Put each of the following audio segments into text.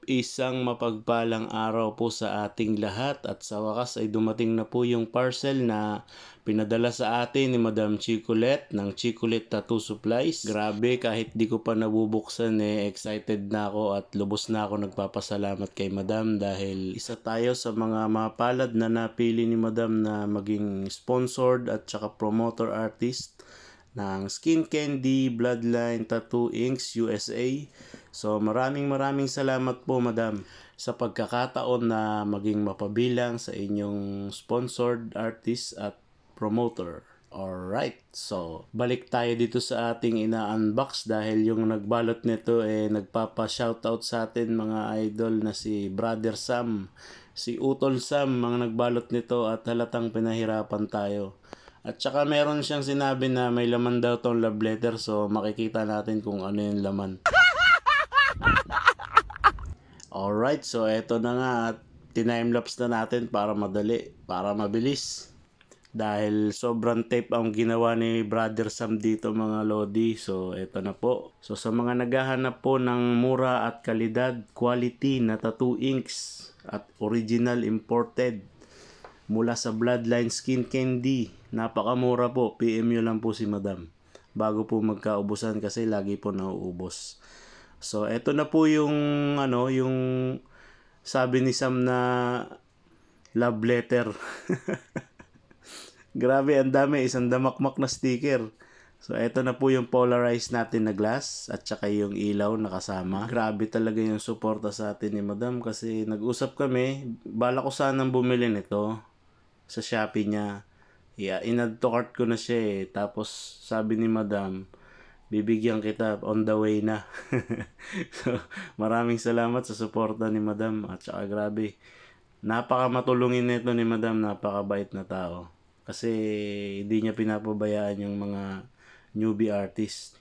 Isang mapagpalang araw po sa ating lahat at sa wakas ay dumating na po yung parcel na pinadala sa atin ni Madam Chicolette ng Chicolette Tattoo Supplies. Grabe, kahit di ko pa nabubuksan excited na ako at lubos na ako nagpapasalamat kay Madam dahil isa tayo sa mga mapalad na napili ni Madam na maging sponsored at saka promoter artist ng Skin Candy Bloodline Tattoo Inks USA. So maraming salamat po Madam sa pagkakataon na maging mapabilang sa inyong sponsored artist at promoter. Alright, so balik tayo dito sa ating ina-unbox dahil yung nagbalot nito nagpapa-shoutout sa atin mga idol na si Brother Sam, si Utol Sam, mga nagbalot nito at halatang pinahirapan tayo. At saka meron siyang sinabi na may laman daw tong love letter, so makikita natin kung ano yung laman. Alright, so eto na nga at timelapse na natin para madali, para mabilis. Dahil sobrang tape ang ginawa ni Brother Sam dito mga lodi. So eto na po. So sa mga naghahanap po ng mura at kalidad, quality na tattoo inks at original imported mula sa Bloodline Skin Candy, napakamura po. PM nyo lang po si Madam bago po magkaubusan kasi lagi po nauubos. So eto na po yung yung sabi ni Sam na love letter. Grabe, ang dami, isang damakmak na sticker. So eto na po yung polarized natin na glass at saka yung ilaw na kasama. Grabe talaga yung suporta sa atin ni Madam kasi nag-usap kami, bala ko sanang bumili nito sa Shopee niya. In-add to cart ko na siya Tapos sabi ni Madam, bibigyan kita on the way na. So, maraming salamat sa suporta ni Madam at saka grabe. Napaka matulungin nito ni Madam, napakabait na tao. Kasi hindi niya pinapabayaan yung mga newbie artist.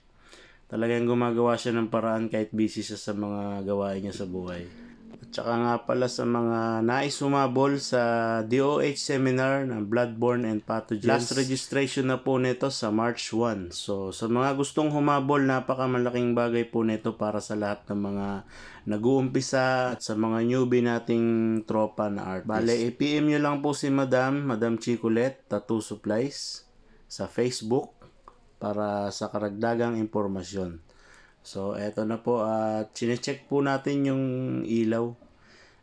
Talagang gumagawa siya ng paraan kahit busy siya sa mga gawain niya sa buhay. At saka nga pala sa mga nais humabol sa DOH seminar ng Bloodborne and Pathogens. Last registration na po nito sa March 1. So sa mga gustong humabol, napakamalaking bagay po nito para sa lahat ng mga nag-uumpisa at sa mga newbie nating tropa na artist. Bale, i-PM nyo lang po si Madam Chicolette Tattoo Supplies sa Facebook para sa karagdagang impormasyon. So, eto na po at chinecheck po natin yung ilaw.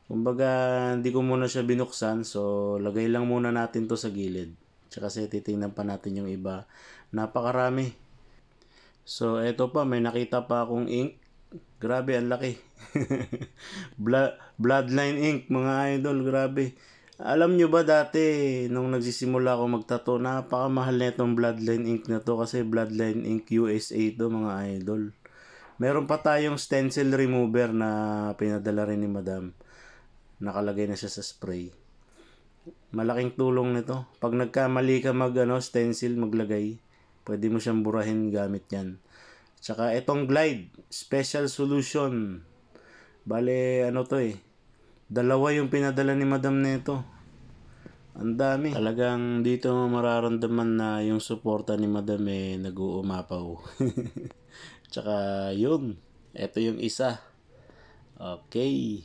Kumbaga, hindi ko muna siya binuksan. So, lagay lang muna natin to sa gilid. Tsaka kasi titingnan pa natin yung iba. Napakarami. So, eto pa, may nakita pa akong ink. Grabe, ang laki. Bloodline ink, mga idol, grabe. Alam nyo ba dati, nung nagsisimula ako magtato, napakamahal na itong Bloodline ink na to kasi Bloodline ink USA to mga idol. Meron pa tayong stencil remover na pinadala rin ni Madam. Nakalagay na siya sa spray. Malaking tulong nito. Pag nagkamali ka stencil maglagay, pwede mo siyang burahin gamit yan. Tsaka itong Glide, special solution. Bale, dalawa yung pinadala ni Madam nito. Ang dami. Talagang dito mararamdaman na yung suporta ni Madam nag-uumapaw. Tsaka yun. Ito yung isa. Okay.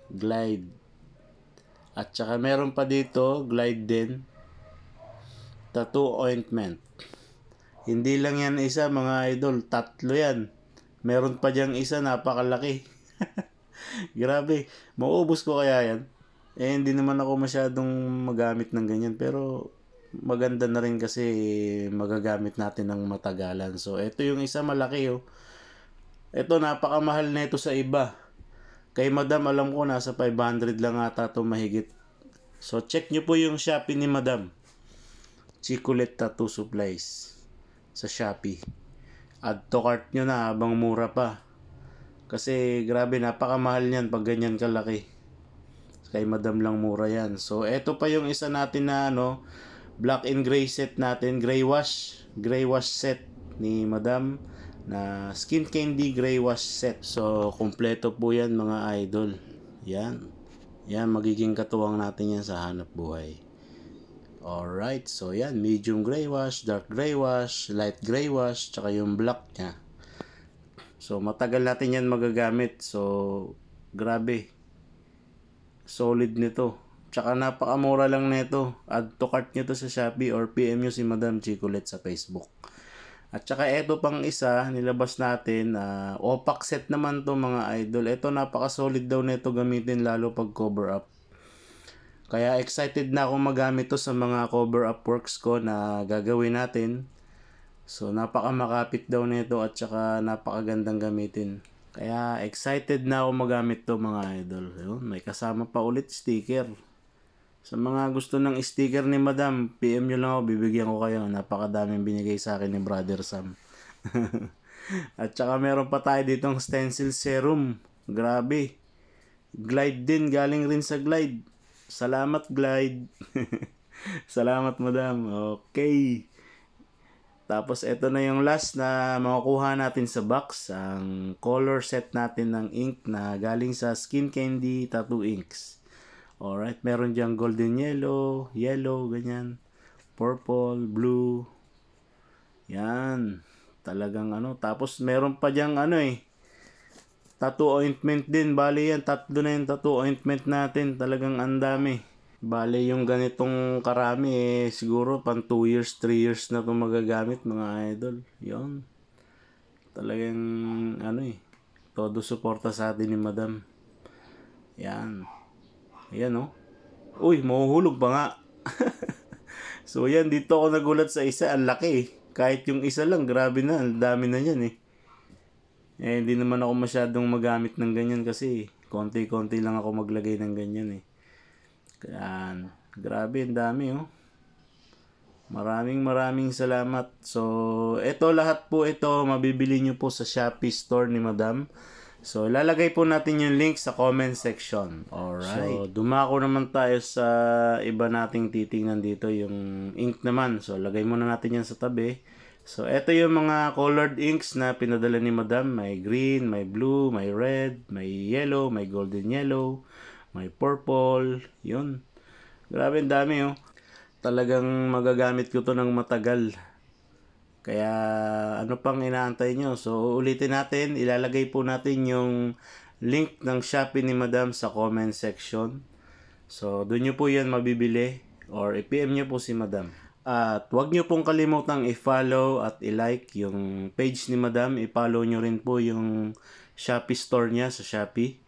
Glide. At tsaka meron pa dito, Glide din. Tattoo ointment. Hindi lang yan isa mga idol. 3 yan. Meron pa diyang isa, napakalaki. Grabe. Mauubos ko kaya yan? Hindi naman ako masyadong magamit ng ganyan. Pero maganda na rin kasi magagamit natin ng matagalan. So, ito yung isa malaki Ito, napakamahal na ito sa iba. Kay Madam, alam ko nasa 500 lang ata ito mahigit. So, check nyo po yung Shopee ni Madam. Chicolette Tattoo Supplies sa Shopee. Add to cart nyo na habang mura pa. Kasi grabe, napakamahal niyan pag ganyan kalaki. Kay Madam lang mura yan. So, ito pa yung isa natin na black and gray set natin. Gray wash set ni Madam na Skin Candy Gray Wash Set. So, kompleto po yan mga idol. Yan. Yan, magiging katuwang natin yan sa hanap buhay. Alright, so yan. Medium gray wash, dark gray wash, light gray wash, tsaka yung black niya. So matagal natin yan magagamit. So grabe. Solid nito. Tsaka napakamura lang nito. Add to cart nyo to sa Shopee or PM nyo si Madam Chicolette sa Facebook. At saka eto pang isa, nilabas natin, opaque set naman to mga idol. Ito napaka-solid daw nito gamitin lalo pag cover up. Kaya excited na akong magamit to sa mga cover up works ko na gagawin natin. So napaka-makapit daw nito at saka napakagandang gamitin. Kaya excited na ako magamit to mga idol. Yun, may kasama pa ulit sticker. Sa mga gusto ng sticker ni Madam, PM nyo lang ako, bibigyan ko kayo. Napakadaming binigay sa akin ni Brother Sam. At saka meron pa tayo ditong stencil serum. Grabe. Glide din, galing rin sa Glide. Salamat Glide. Salamat Madam. Okay. Tapos ito na yung last na makukuha natin sa box, ang color set natin ng ink na galing sa Skin Candy Tattoo Inks. Alright, meron diyang golden yellow, yellow, ganyan, purple, blue. Yan, talagang ano. Tapos meron pa diyang tattoo ointment din. Bali yan, tatlo na yung tattoo ointment natin. Talagang ang dami. Bale, yung ganitong karami siguro pang 2 years, 3 years na itong magagamit mga idol. Yun. Talagang todo suporta sa atin ni Madam. Yan. Ayan Uy, mahuhulog pa nga. So yan, dito ako nagulat sa isa. Ang laki Kahit yung isa lang, grabe na. Ang dami na yan hindi naman ako masyadong magamit ng ganyan kasi konti-konti lang ako maglagay ng ganyan Yan. Grabe, ang dami Maraming salamat. So, lahat po ito, mabibili nyo po sa Shopee store ni Madam. So, ilalagay po natin yung link sa comment section. Alright. So, dumako naman tayo sa iba nating titingnan dito, yung ink naman. So, lagay muna natin yan sa tabi. So, ito yung mga colored inks na pinadala ni Madam. May green, may blue, may red, may yellow, may golden yellow, may purple. Yun. Grabe, ang dami Talagang magagamit ko to ng matagal. Kaya ano pang inaantay nyo? So ulitin natin, ilalagay po natin yung link ng Shopee ni Madam sa comment section. So doon nyo po yan mabibili or i-PM nyo po si Madam. At huwag nyo pong kalimutang i-follow at i-like yung page ni Madam. I-follow nyo rin po yung Shopee store niya sa Shopee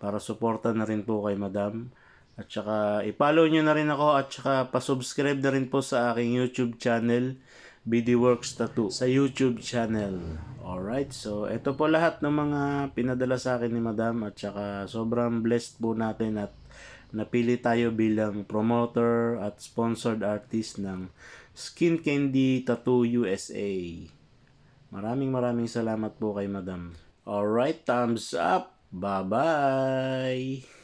para suporta na rin po kay Madam. At saka i-follow nyo na rin ako at saka pa-subscribe na rin po sa aking YouTube channel, BD Works Tattoo, sa YouTube channel. Alright, so ito po lahat ng mga pinadala sa akin ni Madam at saka sobrang blessed po natin at napili tayo bilang promoter at sponsored artist ng Skin Candy Tattoo USA. Maraming salamat po kay Madam. Alright, thumbs up! Bye-bye!